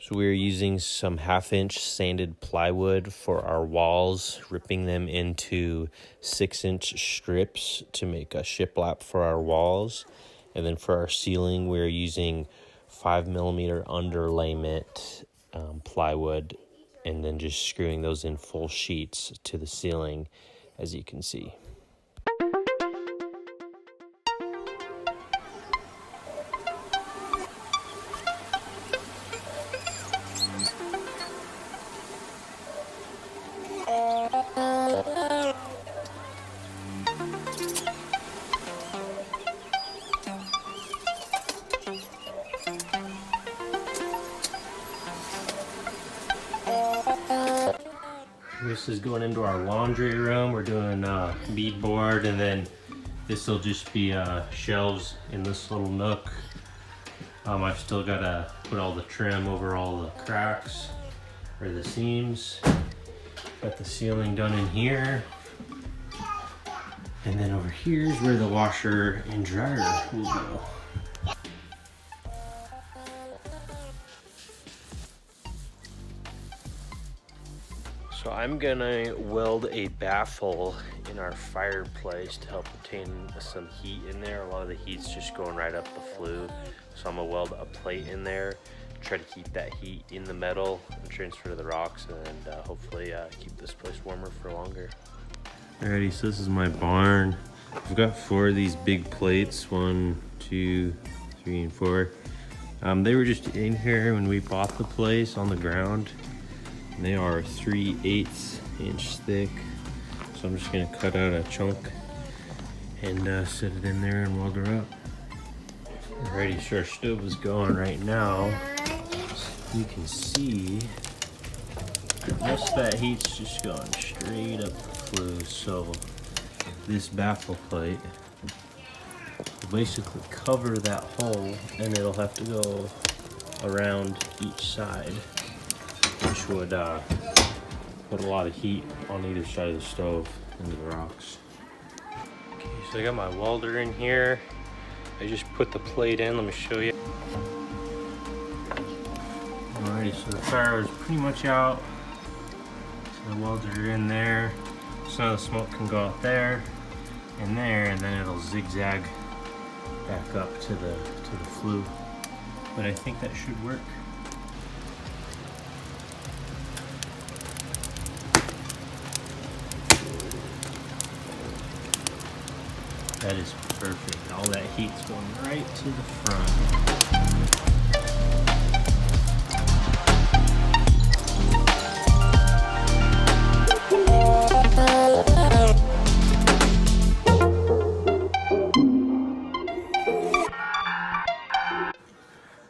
So we're using some 1/2-inch sanded plywood for our walls, ripping them into 6-inch strips to make a shiplap for our walls. And then for our ceiling, we're using 5mm underlayment plywood, and then just screwing those in full sheets to the ceiling, as you can see. This is going into our laundry room. We're doing beadboard, and then this will just be shelves in this little nook. I've still got to put all the trim over all the cracks or the seams. Got the ceiling done in here. And then over here is where the washer and dryer will go. So I'm gonna weld a baffle in our fireplace to help obtain some heat in there. A lot of the heat's just going right up the flue. So I'm gonna weld a plate in there, try to keep that heat in the metal and transfer to the rocks, and hopefully keep this place warmer for longer. Alrighty, so this is my barn. I've got 4 of these big plates, 1, 2, 3, and 4. They were just in here when we bought the place on the ground. They are 3/8 inch thick, so I'm just gonna cut out a chunk and set it in there and weld her up. Alrighty, so our stove is going right now. You can see most of that heat's just going straight up the flue. So this baffle plate will basically cover that hole, and it'll have to go around each side, which would put a lot of heat on either side of the stove into the rocks. Okay, so I got my welder in here. I just put the plate in, let me show you. Alrighty, so the fire is pretty much out. So the welds are in there. So now the smoke can go out there and there, and then it'll zigzag back up to the flue. But I think that should work. That is perfect. All that heat's going right to the front.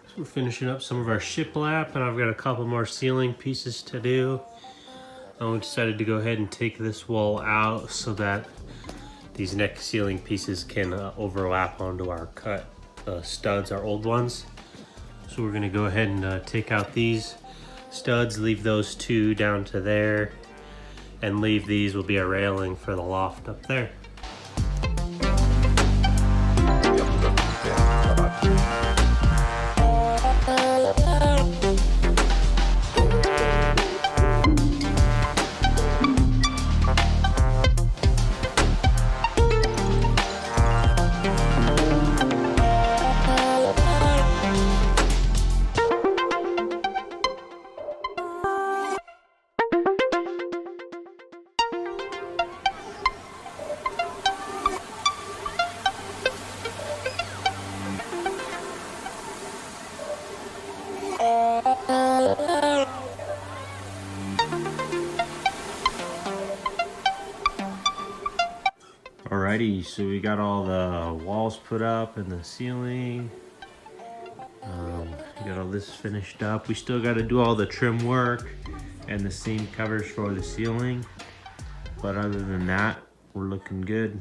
So we're finishing up some of our shiplap, and I've got a couple more ceiling pieces to do. We decided to go ahead and take this wall out so that these neck ceiling pieces can overlap onto our cut studs, our old ones. So we're gonna go ahead and take out these studs, leave those 2 down to there, and leave these will be a railing for the loft up there. Alrighty, so we got all the walls put up and the ceiling. We got all this finished up. We still got to do all the trim work and the seam covers for the ceiling. But other than that, we're looking good.